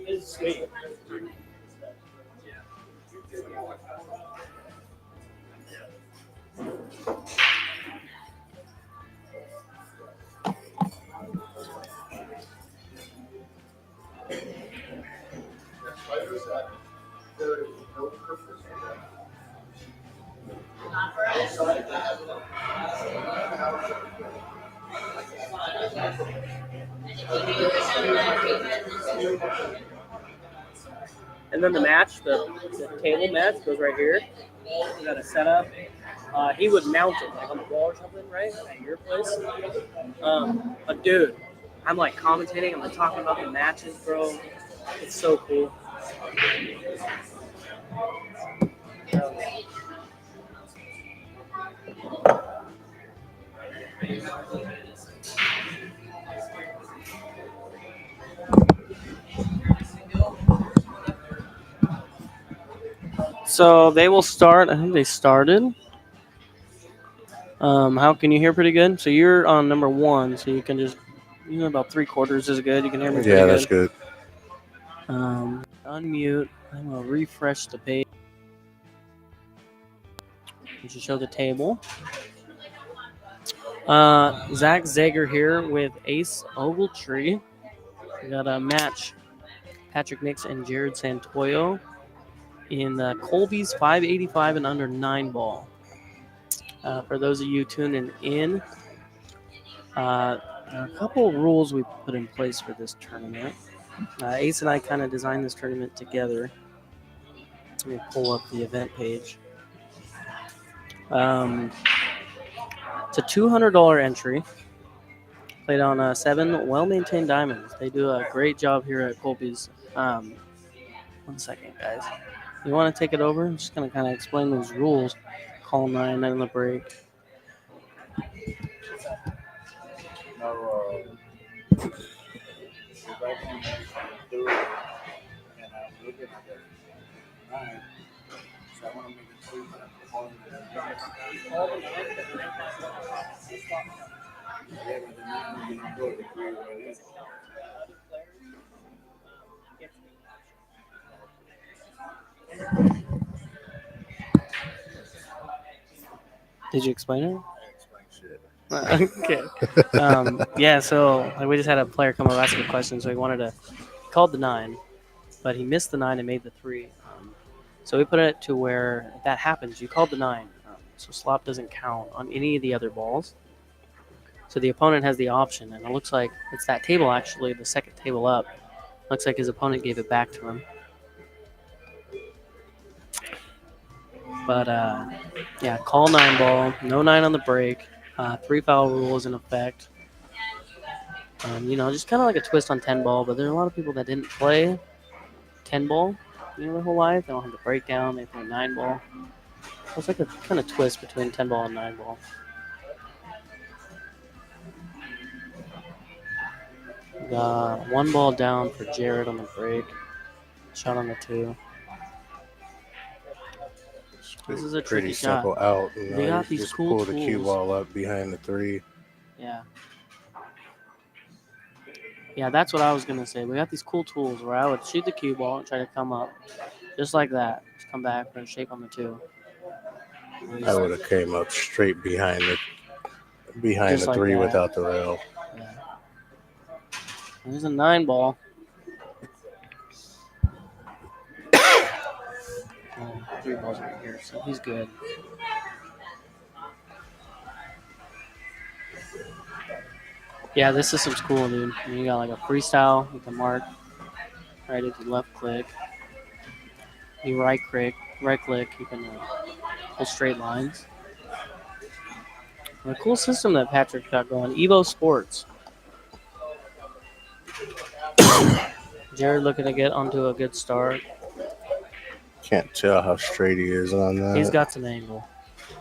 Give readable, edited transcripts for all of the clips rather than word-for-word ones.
It's sweet. And then the match, the table match goes right here. We got a setup. He would mount it like on the wall or something, right? At your place. But dude, I'm like commentating. I'm like talking about the matches, bro. It's so cool. So they will start. I think they started. How can you hear pretty good? So you're on number 1, so you can just, about 3/4 is good. You can hear me pretty Yeah, good. that's good. Unmute. I'm gonna refresh the page. You should show the table. Zach Zager here with Ace Ogletree. We got a match. Patrick Nicks and Jared Santoyo in the KOLBY'S 585 and under 9 ball. For those of you tuning in, there are a couple of rules we put in place for this tournament. Ace and I kind of designed this tournament together. Let me pull up the event page. It's a $200 entry. Played on 7 well-maintained diamonds. They do a great job here at KOLBY'S. 1 second, guys. You want to take it over? I'm just going to kind of explain those rules. Call 9 on the break. Did you explain it? Okay. Yeah, so we just had a player come up asking a question, so he called the 9, but he missed the 9 and made the 3. So we put it to where if that happens, you called the 9, so slop doesn't count on any of the other balls. So the opponent has the option, and it looks like it's that table actually, the second table up. Looks like his opponent gave it back to him. But yeah, call 9 ball, no 9 on the break. 3 foul rule is in effect. Just kind of like a twist on 10 ball, but there are a lot of people that didn't play 10 ball, their whole life. They don't have the breakdown. They play 9 ball. So it's like a kind of twist between 10 ball and 9 ball. Got 1 ball down for Jared on the break. Shot on the 2. This is a pretty tricky simple shot. out. They got these just cool pull the cue tools. ball up behind the 3. Yeah. Yeah, that's what I was going to say. We got these cool tools where I would shoot the cue ball and try to come up. Just like that. Just come back and shape on the 2. I would have came up straight behind the like 3 that. without the rail. Yeah. There's a 9 ball. 3 balls right here, so he's good. Yeah, this system's cool, dude. You got like a freestyle. You can mark right if you left click. You right click. You can pull straight lines. And a cool system that Patrick got going. EvoSports. Jared looking to get onto a good start. Can't tell how straight he is on that. He's got some angle.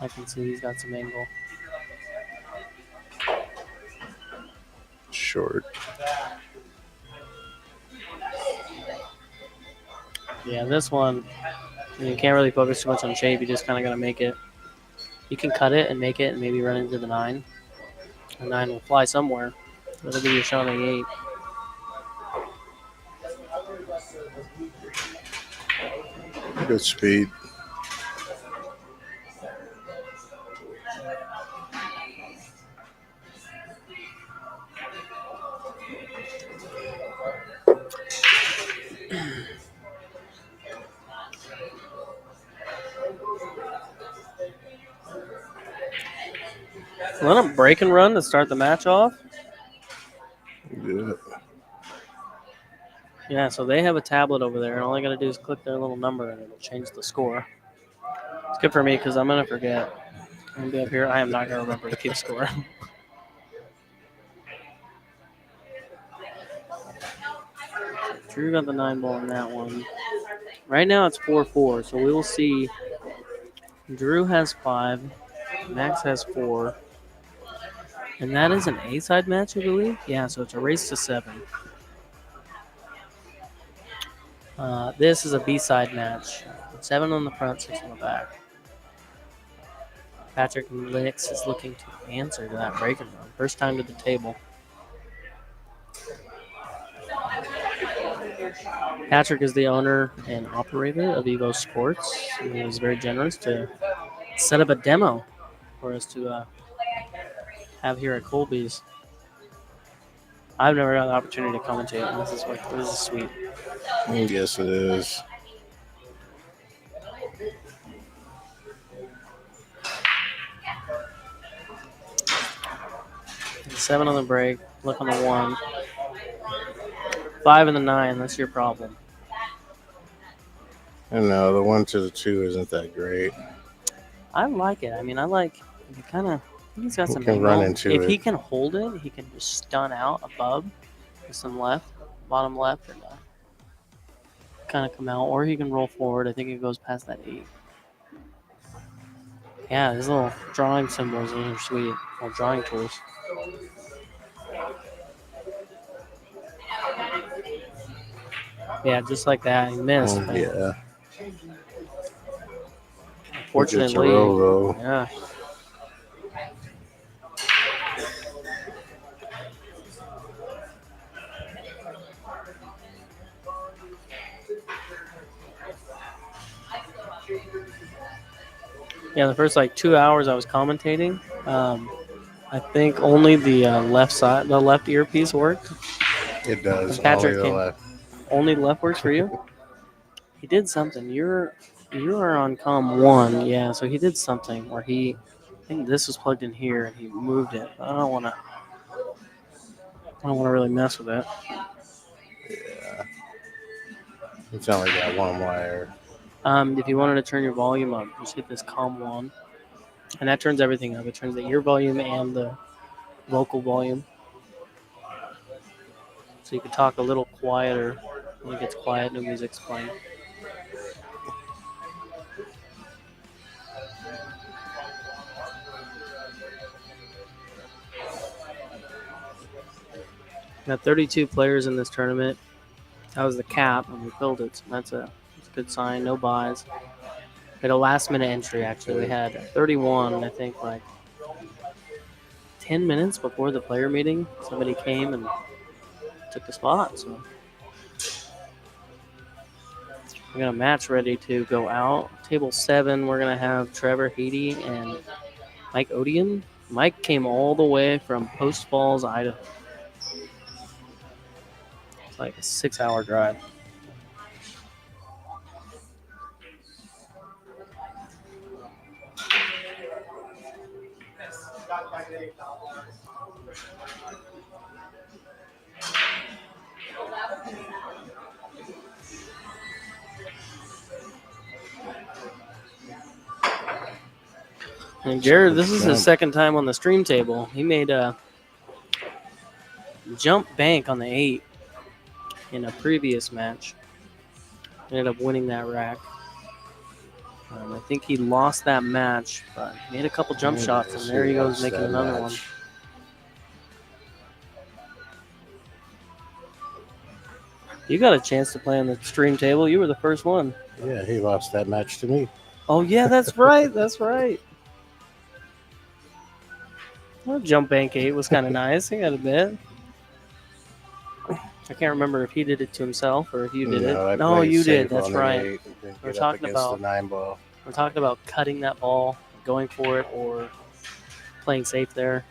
I can see he's got some angle. Short. Yeah, this one, you can't really focus too much on shape. You just kind of got to make it. You can cut it and make it and maybe run into the 9. The 9 will fly somewhere. That'll be your shot on the 8. Good speed. Let them break and run to start the match off. Yeah. Yeah, so they have a tablet over there, and all I got to do is click their little number, and it'll change the score. It's good for me because I'm going to forget. I'm going to be up here. I am not going to remember to keep score. Drew got the 9 ball in that one. Right now it's 4-4, so we will see. Drew has 5. Max has 4. And that is an A-side match, I believe. Yeah, so it's a race to 7. This is a B-side match. 7 on the front, 6 on the back. Patrick NICKS is looking to answer to that break and run. First time to the table. Patrick is the owner and operator of EvoSports. He was very generous to set up a demo for us to have here at Kolby's. I've never had the opportunity to commentate, and this is sweet. Yes, it is. And 7 on the break. Look on the 1. 5 and the 9. That's your problem. I know the 1 to the 2 isn't that great. I like it. I mean, I like it. Kind of. He's got some. He can run into if it. he can hold it, he can just stun out above with some left, bottom left, and kind of come out, or he can roll forward. I think it goes past that 8. Yeah, his little drawing symbols, those are sweet. Little drawing tools. Yeah, just like that. He missed. Yeah. Unfortunately, roll, though. Yeah. Yeah, the first 2 hours I was commentating, I think only the left side, the left earpiece worked. It does. And Patrick only the left. Only the left works for you? He did something. You are on comm 1, yeah. So he did something where I think this was plugged in here and he moved it. I don't want to really mess with it. Yeah. It's only got 1 wire. If you wanted to turn your volume up, just hit this comm 1, and that turns everything up. It turns the ear volume and the vocal volume, so you can talk a little quieter. When it gets quiet, no music's playing. We got 32 players in this tournament. That was the cap, and we filled it, so that's a good sign. No buys. We had a last-minute entry, actually. We had 31, I think, 10 minutes before the player meeting. Somebody came and took the spot, so we got a match ready to go out. Table 7, we're going to have Trevor Haiti and Mike Odian. Mike came all the way from Post Falls, Idaho. It's like a 6-hour drive. And Jared, this is his second time on the stream table. He made a jump bank on the 8 in a previous match. Ended up winning that rack. I think he lost that match, but made a couple jump shots, and there he goes making another one. You got a chance to play on the stream table. You were the first one. Yeah, he lost that match to me. Oh, yeah, that's right. That's right. Well, jump bank 8 was kind of nice. I got to admit. I can't remember if he did it to himself or if you did No, I it. No, played you did. safe That's on the right. 8 and then We're get up talking against about the 9 ball. we're talking about cutting that ball, going for it, or playing safe there.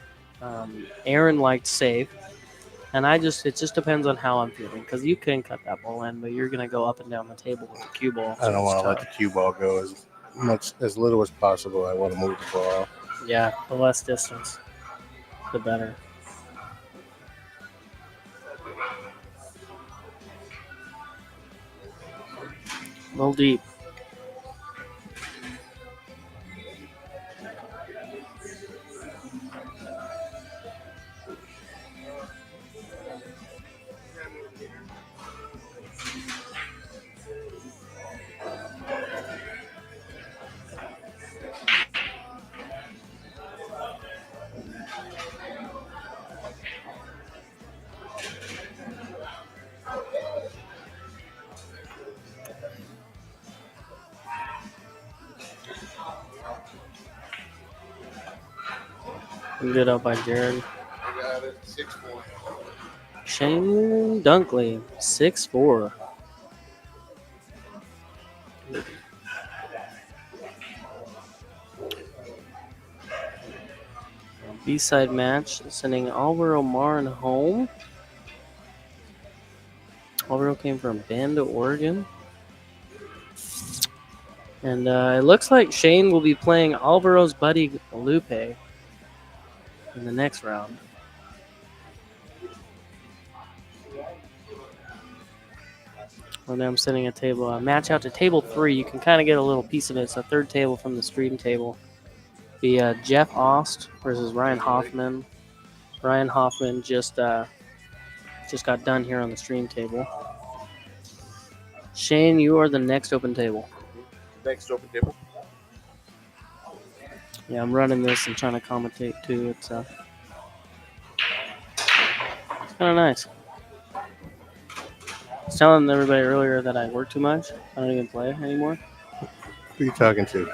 Aaron liked safe, and it just depends on how I'm feeling because you can cut that ball in, but you're gonna go up and down the table with the cue ball. I don't it's want to let tough. the cue ball go as little as possible. I want to move the ball. Yeah, the less distance, the better. A little deep. Good up by Jared. I got it. 6-4. Shane Dunkley, 6'4". B-side match, sending Alvaro Marin home. Alvaro came from Bend, Oregon. And it looks like Shane will be playing Alvaro's buddy Lupe in the next round. And I'm sending a match out to table 3. You can kind of get a little piece of it. It's the third table from the stream table. Be Jeff Ost versus Ryan Hoffman. Ryan Hoffman just got done here on the stream table. Shane, you are the next open table. Next open table. Yeah, I'm running this and trying to commentate too. It's kind of nice. I was telling everybody earlier that I work too much. I don't even play anymore. Who are you talking to?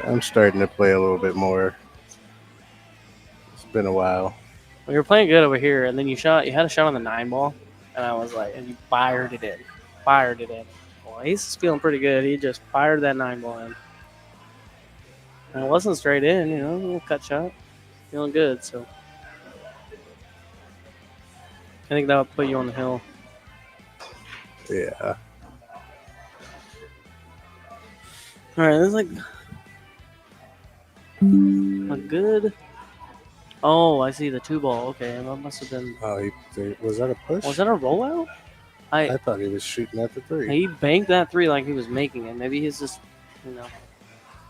I'm starting to play a little bit more. It's been a while. Well, you're playing good over here, and then you had a shot on the 9 ball, and I was like, and you fired it in. Well, he's feeling pretty good. He just fired that 9 ball in. And it wasn't straight in, a little cut shot. Feeling good, so. I think that would put you on the hill. Yeah. All right, this is like a good. Oh, I see the 2 ball. Okay, that must have been. Oh, was that a push? Was that a rollout? I thought he was shooting at the 3. He banked that 3 like he was making it. Maybe he's just,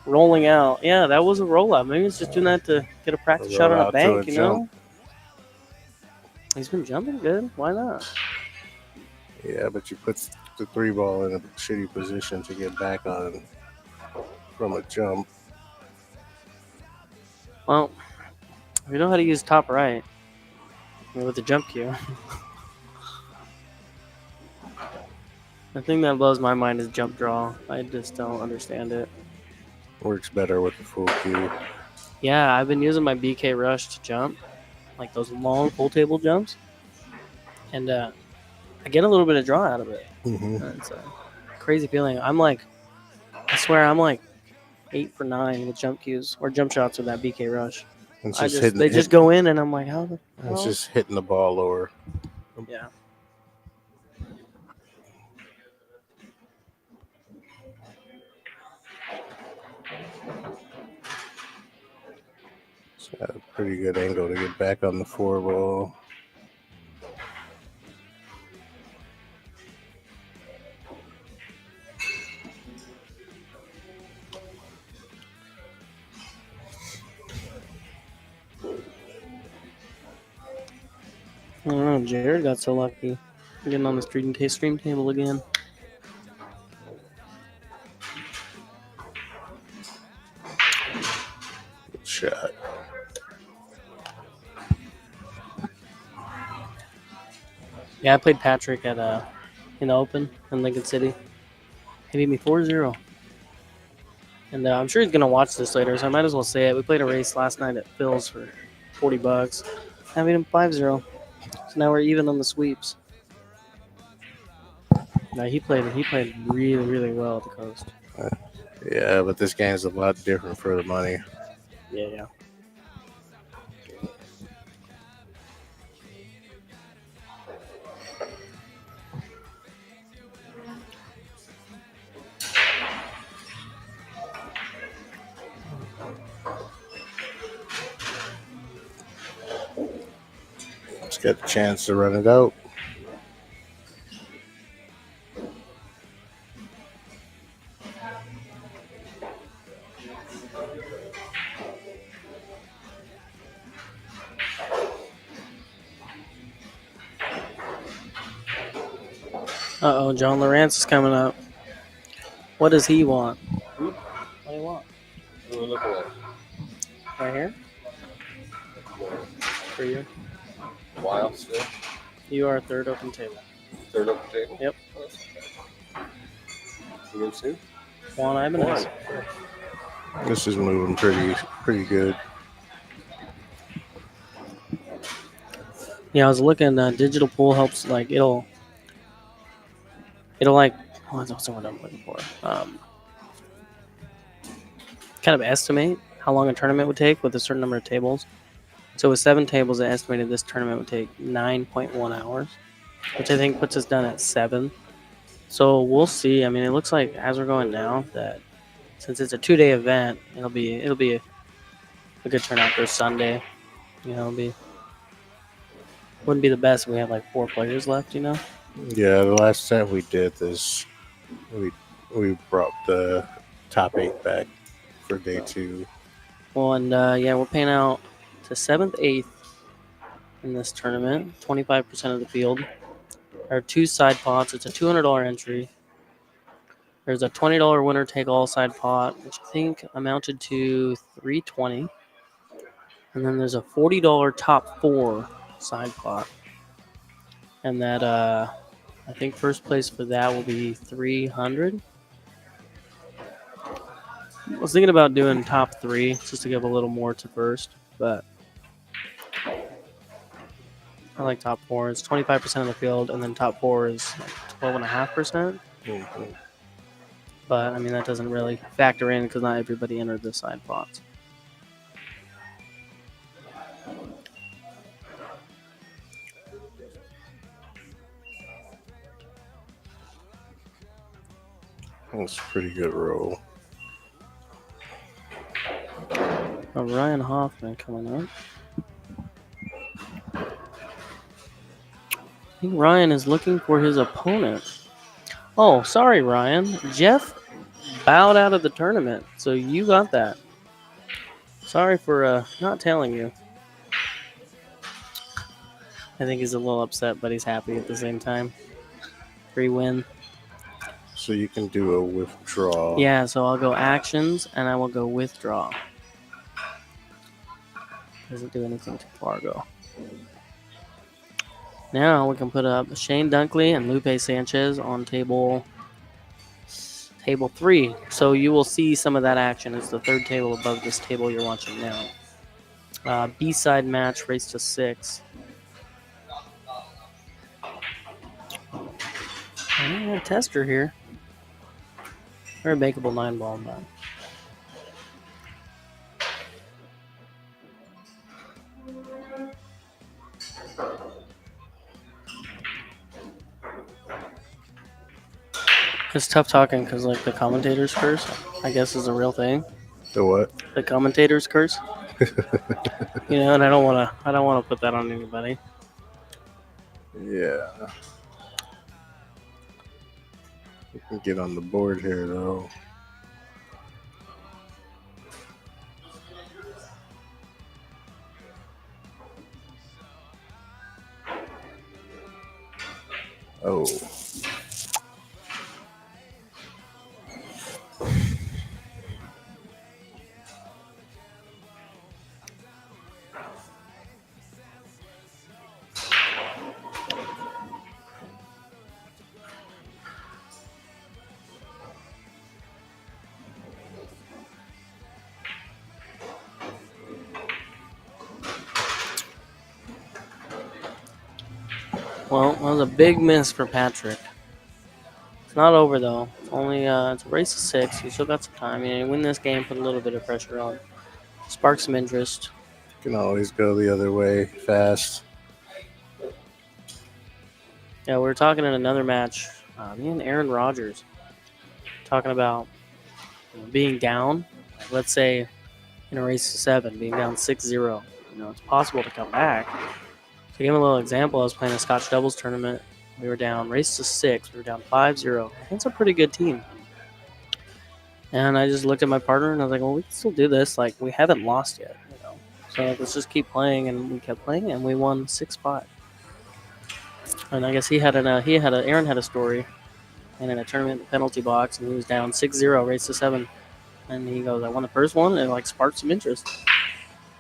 rolling out. Yeah, that was a rollout. Maybe he's just doing that to get a practice shot on a bank, He's been jumping good. Why not? Yeah, but you put the 3 ball in a shitty position to get back on from a jump. Well, we know how to use top right with the jump cue. The thing that blows my mind is jump draw. I just don't understand it. Works better with the full cue. Yeah, I've been using my BK rush to jump, like those long full table jumps, and I get a little bit of draw out of it. Mm-hmm. It's a crazy feeling. I swear I'm like 8 for 9 with jump cues or jump shots with that BK rush. They just go in, and I'm like, how the hell? It's just hitting the ball lower. Yeah. It's got a pretty good angle to get back on the 4 ball. I don't know. Jared got so lucky getting on the stream table again. Good shot. Yeah, I played Patrick at in the Open in Lincoln City. He beat me 4-0. And I'm sure he's going to watch this later, so I might as well say it. We played a race last night at Phil's for $40. I beat him 5-0. So now we're even on the sweeps. No, he played really, really well at the coast. Yeah, but this game's a lot different for the money. Yeah. Let's get a chance to run it out. Uh-oh, John Lawrence is coming up. What does he want? What do you want? Look at Right here? For you. Wild still. You are third open table. Third up the table? Yep. Against who? Juan Ibanez. This is moving pretty good. Yeah, I was looking. Digital pool helps. Like it'll like. What's the word I'm looking for? Kind of estimate how long a tournament would take with a certain number of tables. So with 7 tables, I estimated this tournament would take 9.1 hours, which I think puts us done at 7. So we'll see. I mean, it looks like as we're going now that since it's a 2-day event, it'll be a good turnout for Sunday. You know, wouldn't be the best if we had like 4 players left. You know. Yeah, the last time we did this, we brought the top 8 back for day 2. Well, and yeah, we're paying out to 7th, 8th in this tournament. 25% of the field. There are 2 side pots. It's a $200 entry. There's a $20 winner take all side pot, which I think amounted to $320. And then there's a $40 top 4 side pot. And that I think first place for that will be $300. I was thinking about doing top 3 just to give a little more to first, but I like top 4. It's 25% of the field, and then top 4 is like 12.5%. Mm-hmm. But I mean that doesn't really factor in because not everybody entered the side pots. That's a pretty good roll. Ryan Hoffman coming up. I think Ryan is looking for his opponent. Oh, sorry, Ryan. Jeff bowed out of the tournament, so you got that. Sorry for not telling you. I think he's a little upset, but he's happy at the same time. Free win. So you can do a withdraw. Yeah, so I'll go actions, and I will go withdraw. Doesn't do anything to Fargo. Now we can put up Shane Dunkley and Lupe Sanchez on table 3. So you will see some of that action. It's the 3rd table above this table you're watching now. B-side match, race to 6. I have a tester here. Or a makeable 9-ball, but. It's tough talking because like the commentators curse, I guess is a real thing. The what? The commentators curse. And I don't wanna put that on anybody. Yeah. You can get on the board here though. Oh. Well, that was a big miss for Patrick. It's not over though. It's only it's a race of 6. You still got some time. You win this game, put a little bit of pressure on, spark some interest. You can always go the other way fast. Yeah, we were talking in another match. Me and Aaron Rodgers talking about being down. Like, let's say in a race of 7, being down 6-0. It's possible to come back. To give him a little example, I was playing a Scotch doubles tournament. We were down race to 6. We were down 5-0. That's a pretty good team. And I just looked at my partner and I was like, well, we can still do this. Like, we haven't lost yet. So like, let's just keep playing. And we kept playing and we won 6-5. And I guess Aaron had a story. And in a tournament in the penalty box, and he was down 6-0, race to 7. And he goes, I won the first one, and it like sparked some interest.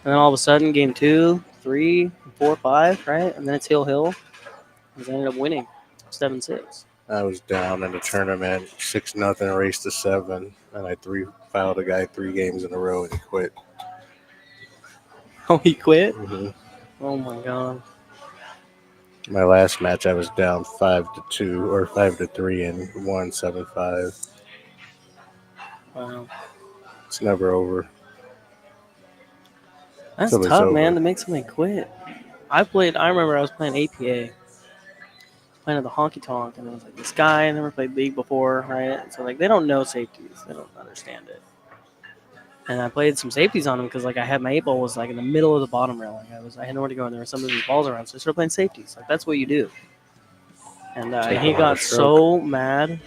And then all of a sudden, game 2, 3, 4, 5, right? And then it's Hill. And I ended up winning 7-6. I was down in the tournament 6-0, race to 7, and I fouled a guy 3 games in a row and he quit. Oh, he quit? Mm-hmm. Oh my god. My last match, I was down 5-2 or 5-3 and won 7-5. Wow. It's never over. That's Till it's tough, over. man, to make somebody quit. I remember I was playing APA. Playing at the honky tonk, and it was like this guy never played league before, right? So like they don't know safeties, they don't understand it. And I played some safeties on him because like I had my 8-ball was like in the middle of the bottom rail. Like I had nowhere to go, and there were some of these balls around, so I started playing safeties. Like that's what you do. And he got so mad,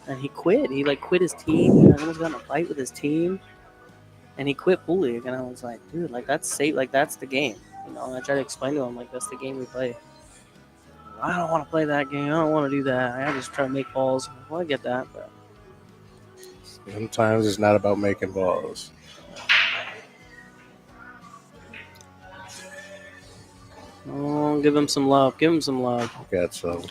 and he quit. He like quit his team. I almost got in a fight with his team, and he quit pool league. And I was like, dude, like that's safe. Like that's the game. And I tried to explain to him like that's the game we play. I don't want to play that game. I don't want to do that. I just try to make balls. Well, I get that, but sometimes it's not about making balls. oh, give him some love. Give him some love. Got some.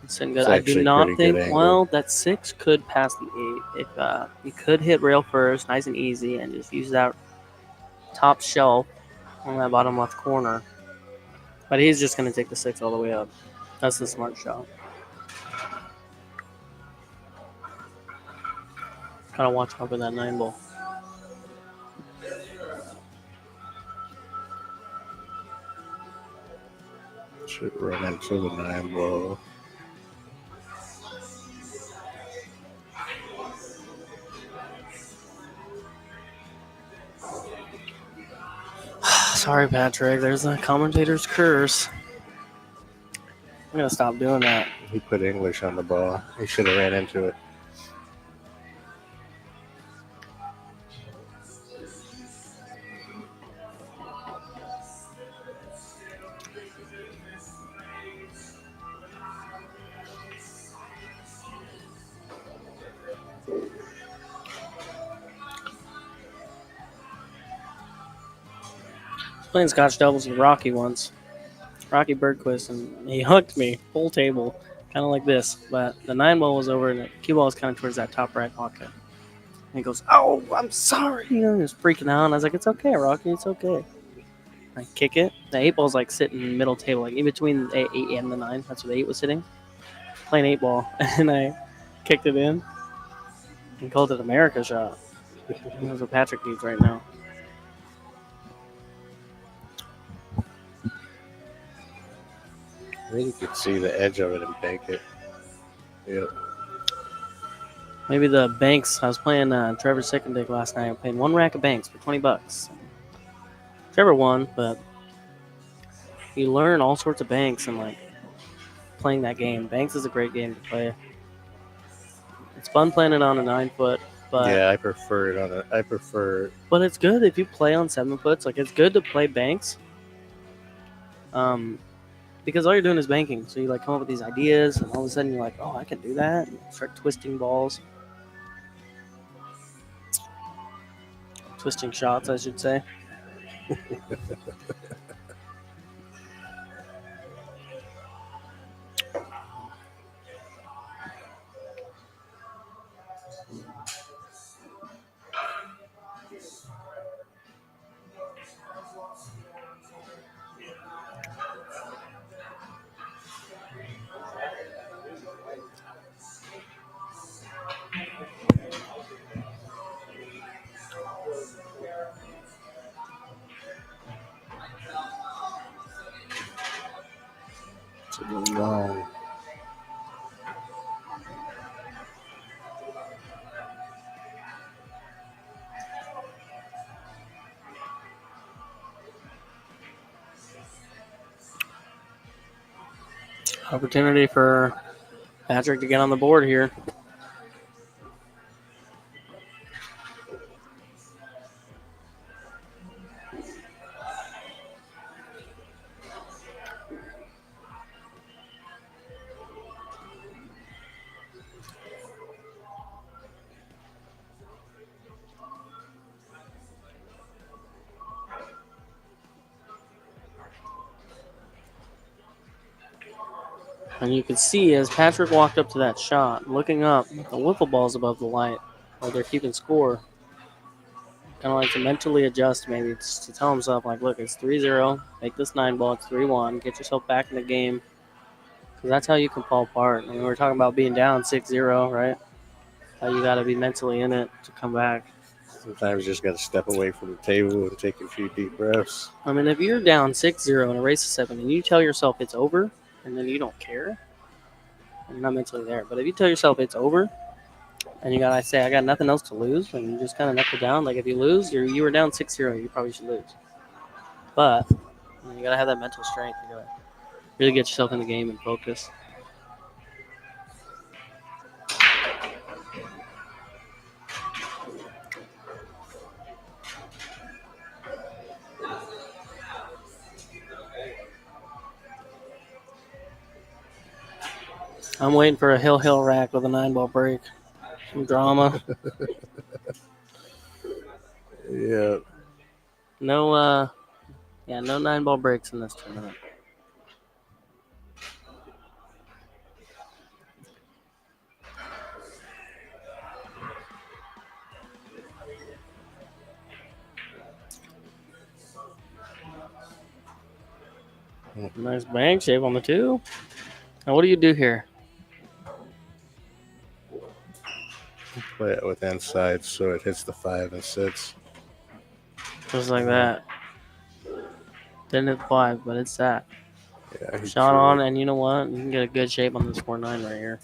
It's good. I do not think. Well, that 6 could pass the 8 if you could hit rail first, nice and easy, and just use that top shelf on that bottom left corner. But he's just going to take the 6 all the way up. That's the smart shot. Gotta watch out for that 9-ball. Should run into the 9-ball. Sorry, Patrick. There's a commentator's curse. I'm going to stop doing that. He put English on the ball. He should have ran into it. Playing Scotch doubles with Rocky once. Rocky Bergquist, and he hooked me full table, kind of like this. But the 9-ball was over, and the cue ball was kind of towards that top right pocket. And he goes, "Oh, I'm sorry." He was freaking out. And I was like, "It's okay, Rocky. It's okay." I kick it. The 8-ball's like sitting in the middle table, like in between the 8 and the 9. That's where the 8 was sitting. Playing 8-ball, and I kicked it in and called it America shot. That's what Patrick needs right now. I think you could see the edge of it and bank it. Yep. Maybe the banks. I was playing Trevor Sickendick last night. I played 1 rack of banks for $20. Trevor won, but you learn all sorts of banks and like playing that game. Banks is a great game to play. It's fun playing it on a 9-foot, but yeah, I prefer it on a. I prefer. But it's good if you play on 7-foots. Like it's good to play banks. Because all you're doing is banking. So you like come up with these ideas, and all of a sudden you're like, "Oh, I can do that." And you start twisting balls, twisting shots, I should say. Long. Opportunity for Patrick to get on the board here. And you can see as Patrick walked up to that shot, looking up, the wiffle ball's above the light, where they're keeping score. Kind of like to mentally adjust, maybe just to tell himself, like, look, it's 3-0. Make this 9 ball, it's 3-1. Get yourself back in the game. Because that's how you can fall apart. I mean, we were talking about being down 6-0, right? How you got to be mentally in it to come back. Sometimes you just got to step away from the table and take a few deep breaths. I mean, if you're down 6-0 in a race of 7 and you tell yourself it's over and then you don't care, you're not mentally there. But if you tell yourself it's over and you got to say, I got nothing else to lose, and you just kind of knuckle down, like if you lose, you were down 6-0, you probably should lose. But you got to have that mental strength. You got to really get yourself in the game and focus. I'm waiting for a hill rack with a 9-ball break. Some drama. Yeah. No 9-ball breaks in this tournament. Nice bank shape on the 2. Now, what do you do here? Play it with inside so it hits the 5 and sits. Just like that. Didn't hit 5, but it's that. Yeah, Shot on, and you know what? You can get a good shape on this 4-9 right here.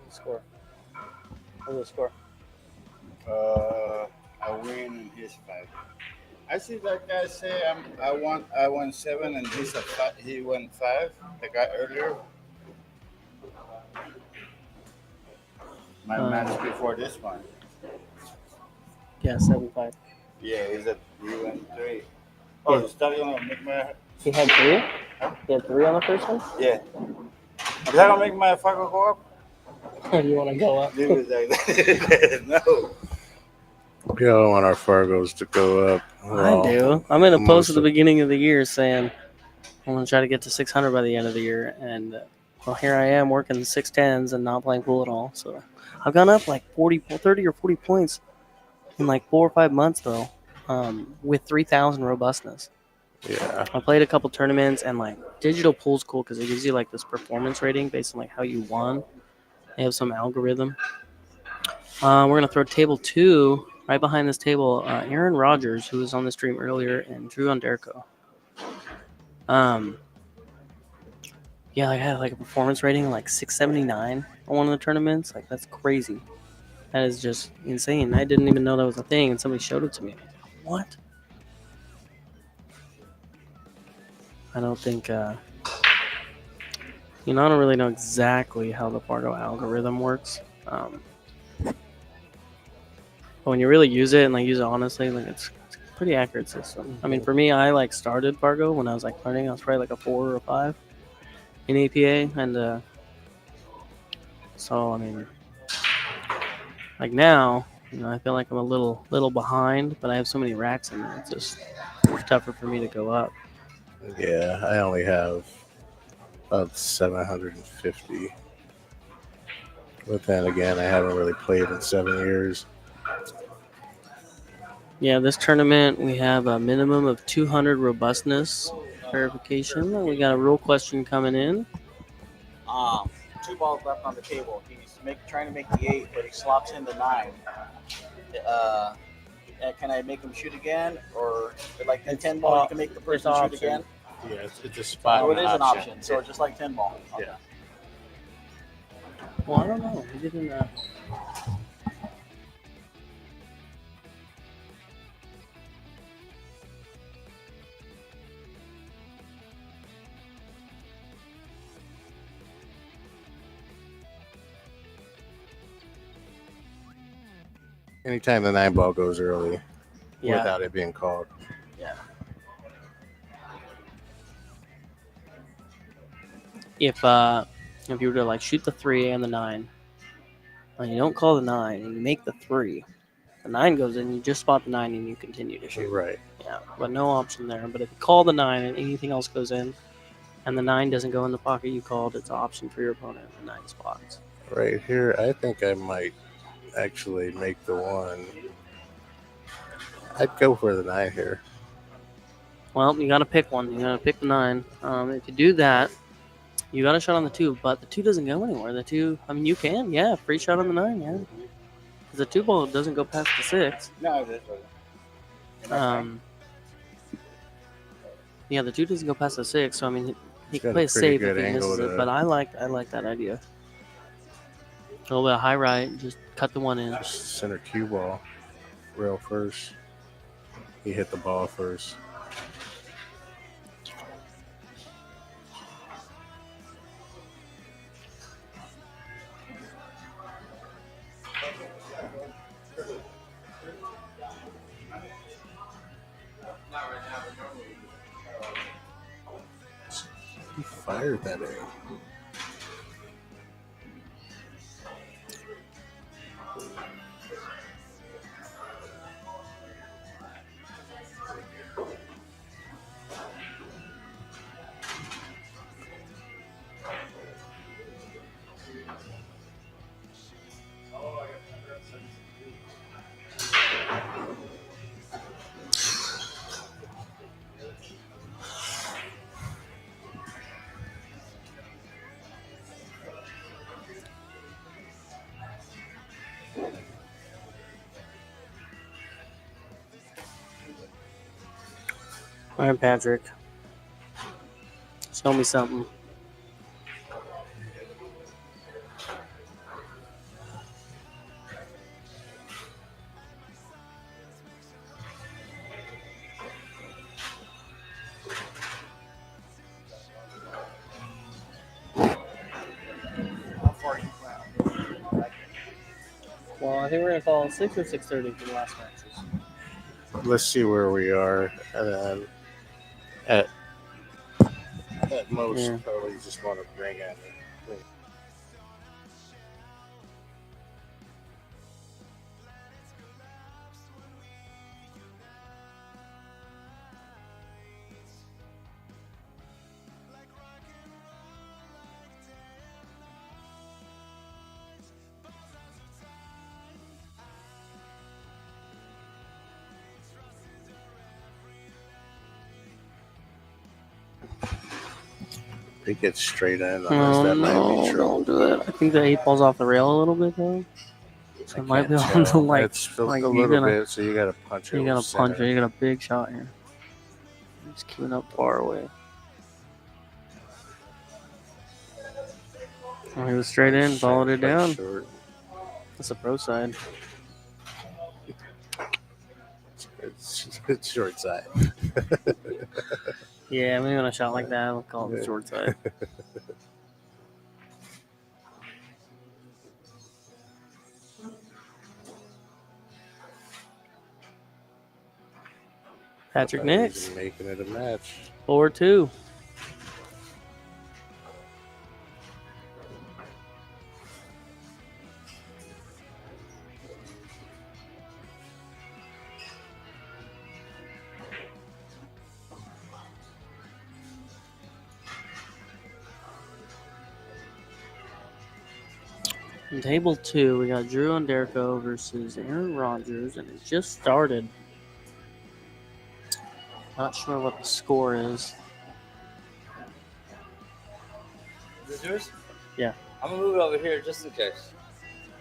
Score. What's the score? I win and he's 5. I see that guy say I won 7 and he's a 5. He won 5. The guy earlier. My match before this one. Yeah, 7-5. Yeah, he won 3. Oh, Yeah. he's starting to make my. He had 3? Huh? He had 3 on the first one? Yeah. Is that gonna make my fucker go up? You want to go up? Leave it like that. No. We don't want our Fargos to go up. I do. I made a post at the of- beginning of the year saying I'm going to try to get to 600 by the end of the year. And, well, here I am working 610s and not playing pool at all. So I've gone up like 30 or 40 points in like 4 or 5 months, though, with 3,000 robustness. Yeah. I played a couple tournaments, and like digital pool's cool because it gives you like this performance rating based on like how you won. They have some algorithm. We're going to throw table 2 right behind this table. Aaron Rodgers, who was on the stream earlier, and Drew Underco. Yeah, I had like a performance rating of like 679 on one of the tournaments. Like, that's crazy. That is just insane. I didn't even know that was a thing, and somebody showed it to me. What? I don't think, I don't really know exactly how the Fargo algorithm works. But when you really use it and like use it honestly, like it's a pretty accurate system. I mean, for me, I like started Fargo when I was like learning. I was probably like a 4 or a 5 in APA, and so I mean, like now, I feel like I'm a little behind, but I have so many racks in there. It's just tougher for me to go up. Yeah, I only have about 750. But then again, I haven't really played in 7 years. Yeah, this tournament we have a minimum of 200 robustness verification. We got a rule question coming in. 2 balls left on the table. He's trying to make the 8, but he slops in the 9. Can I make him shoot again, or like the 10 ball? You can make the person shoot again. Yeah, it's a spot. Oh, it is an option. So it's just like 10 ball. Okay. Yeah. Well, I don't know. We didn't. Anytime the 9 ball goes early Yeah. without it being called. Yeah. If you were to like shoot the 3 and the 9, and you don't call the 9 and you make the 3, the 9 goes in. You just spot the 9 and you continue to shoot. Right. Yeah, but no option there. But if you call the 9 and anything else goes in, and the 9 doesn't go in the pocket you called, it's an option for your opponent in 9 spots. Right here, I think I might actually make the 1. I'd go for the 9 here. Well, you got to pick one. You got to pick the 9. If you do that, you got a shot on the 2, but the 2 doesn't go anywhere. The 2, I mean, you can, yeah, free shot on the 9, yeah. Because the 2 ball doesn't go past the 6. No, this was. Yeah, the 2 doesn't go past the 6, so I mean, he He's can got play a it pretty safe good if he angle misses it. to- But I like that idea. A little bit of high right, just cut the 1 in. Just center cue ball. Rail first. He hit the ball first. He fired that in. All right, Patrick. Show me something. How far are you planning? Well, I think we're gonna call 6 or 6:30 for the last matches. Let's see where we are. At most, Yeah. probably just want to bring in. They get straight in, unless Oh that might be no! trouble. Don't do it. I think the 8 ball's off the rail a little bit though. So it might be Can't able to tell. like. It's a like, little you're gonna- bit, so you got to punch it. You gotta with punch it. center. You got a big shot here. He's queuing up far away. Oh, he was straight in, followed it Punch down. short. That's a pro side. It's short side. Yeah, maybe on a shot like that, we'll call it the short side. Patrick Nicks, He's making it a match. 4-2. In table 2, we got Drew Underco versus Aaron Rodgers, and it just started. Not sure what the score is. Is this yours? Yeah. I'm gonna move it over here just in case.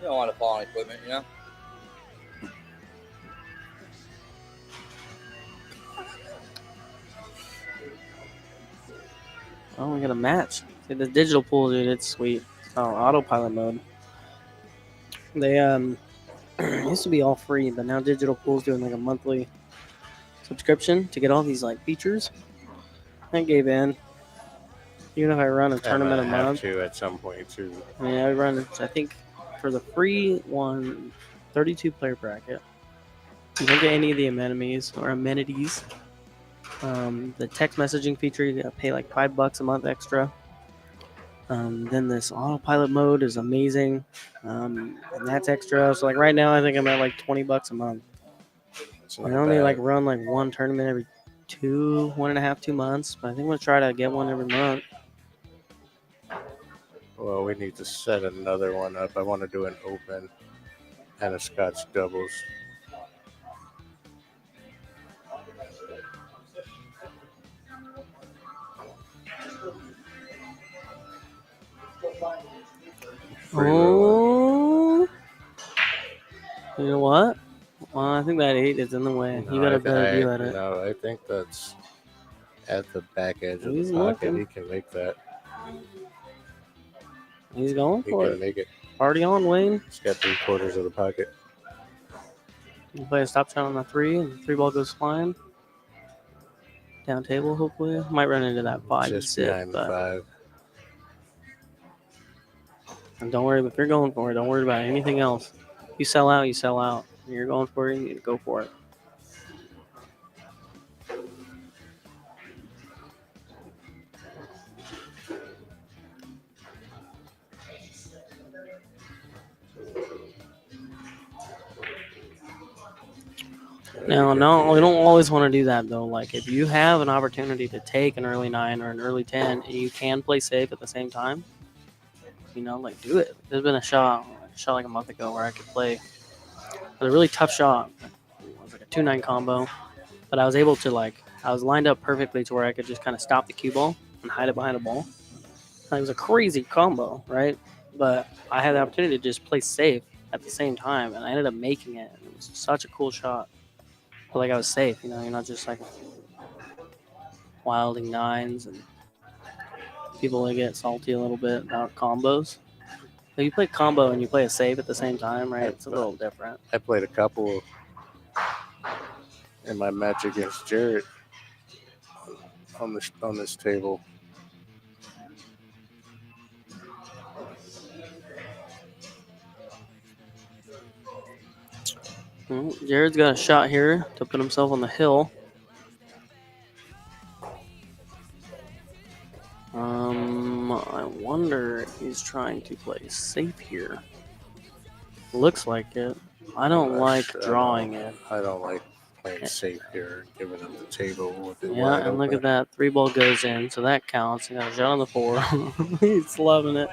You don't want to fall on equipment, you know? Oh, we got a match. See, the digital pool, dude, it's sweet. Oh, autopilot mode. They used to be all free, but now digital pool's doing like a monthly subscription to get all these like features. I gave in. Even if I run a I'm tournament gonna a have month, to at some point too. I mean, I run. I think for the free one, 32 player bracket. You don't get any of the amenities or amenities. The text messaging feature, you gotta pay like $5 a month extra. Then this autopilot mode is amazing, and that's extra. So like right now, I think I'm at like $20 a month. It's I not only bad. like run like one tournament every 2 months, but I think I'm gonna try to get one every month. Well, we need to set another one up. I want to do an open and a Scotch doubles. Freeloading. Oh, you know what? Well, I think that 8 is in the way. You got a better view at it. No, I think that's at the back edge of He's the pocket. looking. He can make that. He's going He for can it. make it. Party on, Wayne. He's got 3/4 of the pocket. You play a stop shot on the 3, and the 3 ball goes flying. Down table, hopefully. Might run into that 5 and Just sit, behind the but 5. and don't worry if you're going for it. Don't worry about anything else. You sell out, you sell out. When you're going for it, you need to go for it. Now, no, we don't always want to do that though. Like if you have an opportunity to take an early 9 or an early 10, and you can play safe at the same time, like do it. There's been a shot like a month ago where I could play. It was a really tough shot. It was like a 2-9 combo, but I was able to I was lined up perfectly to where I could just kind of stop the cue ball and hide it behind a ball. And it was a crazy combo, right? But I had the opportunity to just play safe at the same time, and I ended up making it. It was such a cool shot. But I was safe, you're not just like wilding 9s, and people get salty a little bit about combos. If you play combo and you play a save at the same time, right? It's a little different. I played a couple in my match against Jarrett on this table. Well, Jared's got a shot here to put himself on the hill. I wonder if he's trying to play safe here. Looks like it. I don't like drawing it. I don't like playing safe here, giving up the table with it Yeah, wide and look open. at that. 3 ball goes in, so that counts. He got a shot on the 4. He's loving it.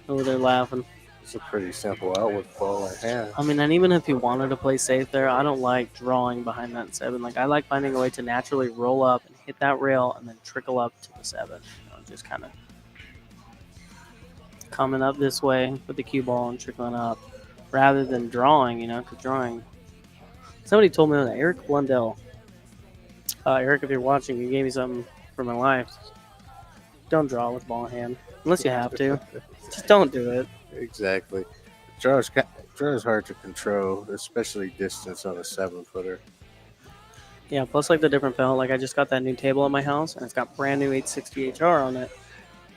Over there laughing. It's a pretty simple outward ball in hand. I mean, and even if he wanted to play safe there, I don't like drawing behind that 7. Like, I like finding a way to naturally roll up and hit that rail and then trickle up to the 7. Just kind of coming up this way with the cue ball and trickling up rather than drawing, because drawing. Somebody told me that Eric Blundell. Eric, if you're watching, you gave me something for my life. Don't draw with ball in hand unless you have to. Just don't do it. Exactly. Draw is hard to control, especially distance on a 7-footer. Yeah, plus like the different felt. Like I just got that new table at my house, and it's got brand new 860 HR on it.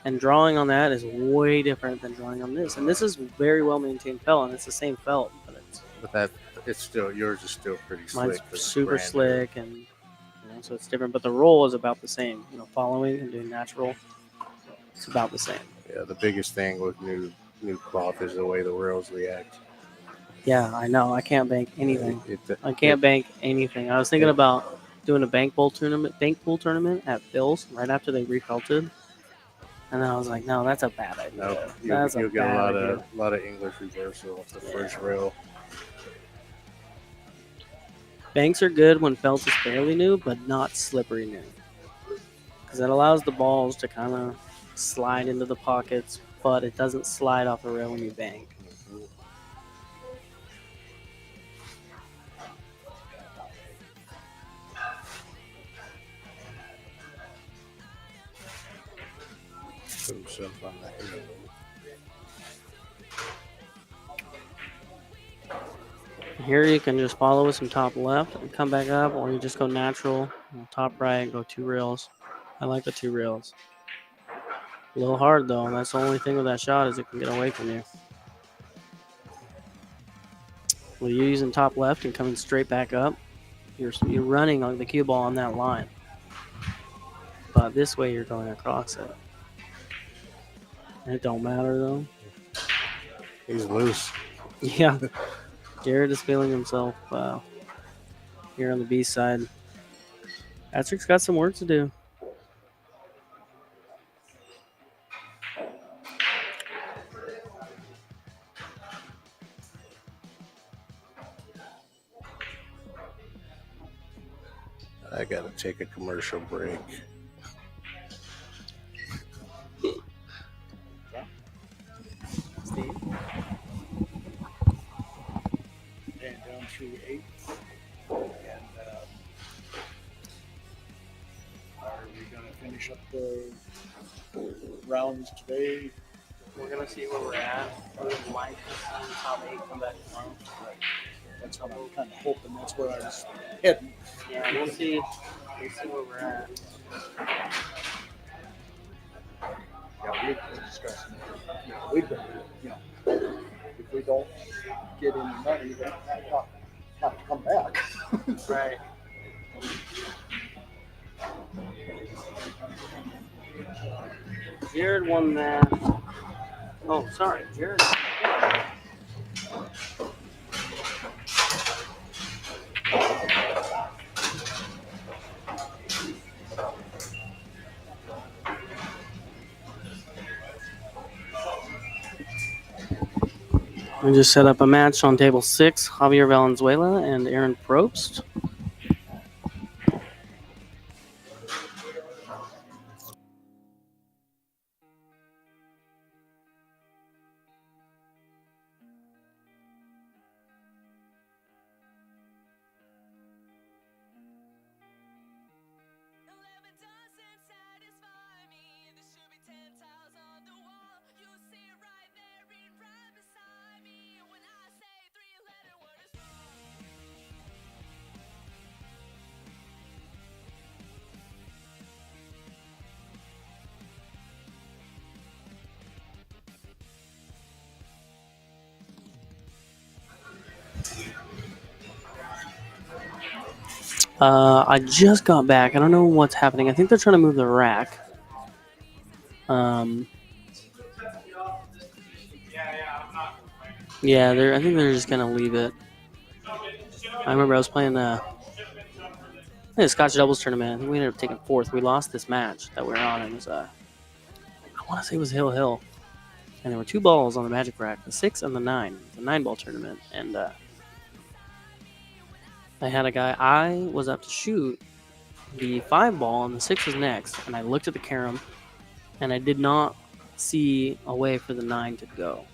And drawing on that is way different than drawing on this. And this is very well maintained felt, and it's the same felt, but it's still yours is still pretty slick. Mine's super slick, and so it's different. But the roll is about the same. Following and doing natural, it's about the same. Yeah, the biggest thing with new cloth is the way the rails react. Yeah, I know. I can't bank anything. I can't bank anything. I was thinking about doing a bank pool tournament at Phil's right after they refelted, and then I was like, no, that's a bad idea. No, you'll get a lot of English reversal off the first rail. Banks are good when felt is fairly new, but not slippery new, because it allows the balls to kind of slide into the pockets, but it doesn't slide off the rail when you bank. Put himself on the hill. Here you can just follow with some top left and come back up, or you just go natural, top right, and go 2 rails. I like the 2 rails. A little hard though, and that's the only thing with that shot is it can get away from you. With you using top left and coming straight back up, you're running on the cue ball on that line. But this way you're going across it. It don't matter though. He's loose. Yeah. Jared is feeling himself here on the B side. Patrick's got some work to do. I gotta take a commercial break. Steve? And down to 8. And are we going to finish up the rounds today? We're going to see where we're at. We would like to see top 8 come back tomorrow. Right. That's what I'm kind of hoping. That's where I was heading. Yeah, we'll see. We'll see where we're at. Yeah, we've been discussing. We've been, if we don't get any money, then have to come back. Right. Jared won that. Oh, sorry. Jared. We just set up a match on table 6, Javier Valenzuela and Aaron Probst. I just got back. I don't know what's happening. I think they're trying to move the rack. Yeah, I think they're just gonna leave it. I remember I was playing the Scotch doubles tournament. I think we ended up taking 4th. We lost this match that we were on. It was I want to say it was Hill, and there were 2 balls on the magic rack, the 6 and the 9. The 9-ball tournament, and I had a guy. I was up to shoot the 5-ball, and the 6 was next. And I looked at the carom, and I did not see a way for the 9 to go.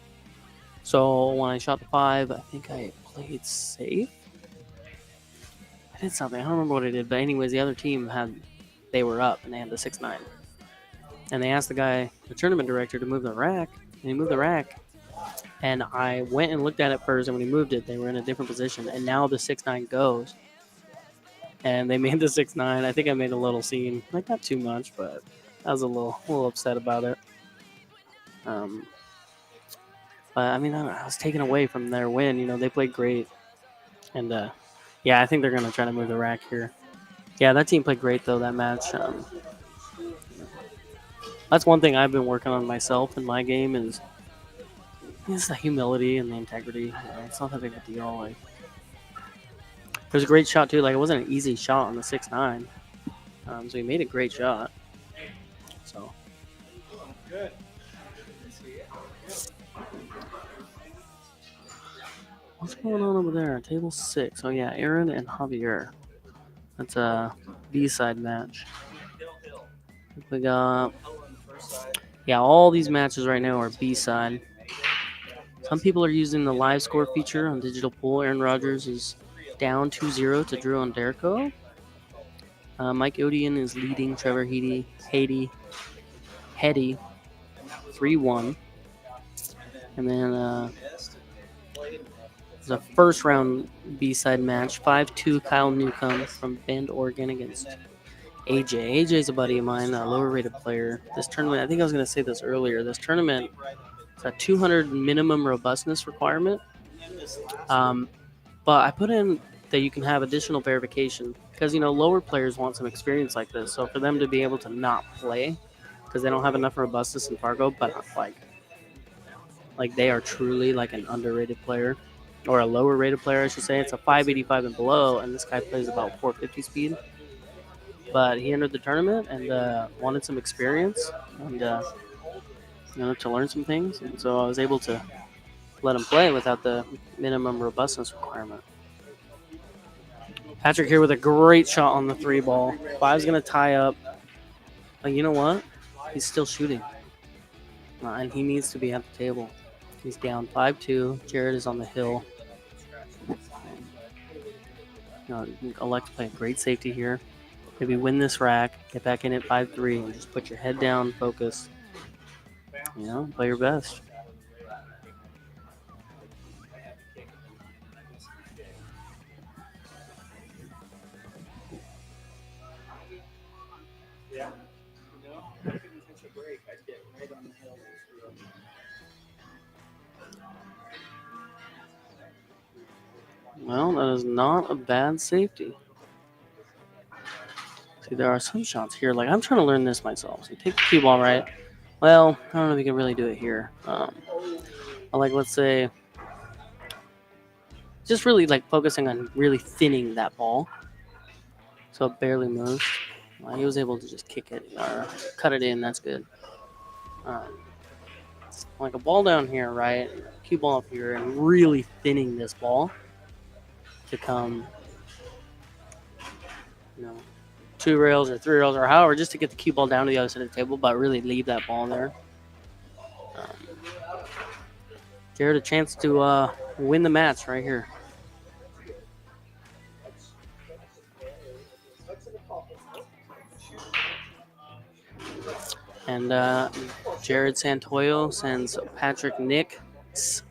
So when I shot the 5, I think I played safe. I did something. I don't remember what I did. But anyways, the other team they were up, and they had the 6-9. And they asked the guy, the tournament director, to move the rack. And he moved the rack. And I went and looked at it first, and when he moved it, they were in a different position. And now the 6-9 goes. And they made the 6-9. I think I made a little scene. Like, not too much, but I was a little upset about it. But, I mean, I was taken away from their win. They played great. And, yeah, I think they're going to try to move the rack here. Yeah, that team played great, though, that match. That's one thing I've been working on myself in my game is it's the humility and the integrity. It's not that big of a deal. Like, it was a great shot too. Like, it wasn't an easy shot on the 6-9. So he made a great shot. So Good. what's going on over there? Table 6. Oh yeah, Aaron and Javier. That's a B-side match. We got all these matches right now are B-side. Some people are using the live score feature on Digital Pool. Aaron Rodgers is down 2-0 to Drew Onderko. Mike Odian is leading Trevor Heady 3-1. And then it's a first round B-side match. 5-2 Kyle Newcomb from Bend, Oregon against AJ. AJ is a buddy of mine, a lower rated player. This tournament, I think I was going to say this earlier, this tournament is a 200 minimum robustness requirement. But I put in that you can have additional verification because, lower players want some experience like this. So for them to be able to not play because they don't have enough robustness in Fargo, but like they are truly like an underrated player or a lower rated player, I should say. It's a 585 and below, and this guy plays about 450 speed. But he entered the tournament and wanted some experience and to learn some things, and so I was able to let him play without the minimum robustness requirement. Patrick here with a great shot on the 3-ball. 5's going to tie up. But you know what? He's still shooting. And he needs to be at the table. He's down 5-2. Jared is on the hill. Elect to play a great safety here. Maybe win this rack, get back in at 5-3, and just put your head down, focus. Play your best. Well, that is not a bad safety. See, there are some shots here. Like, I'm trying to learn this myself. So take the cue ball right. Well, I don't know if we can really do it here. Let's say, just really focusing on really thinning that ball, so it barely moves. He was able to just kick it or cut it in. That's good. Like a ball down here, right? Cue ball up here, and really thinning this ball to come, 2 rails or 3 rails or however, just to get the cue ball down to the other side of the table, but really leave that ball there. Jared a chance to win the match right here. And Jared SANTOYO sends Patrick NICKS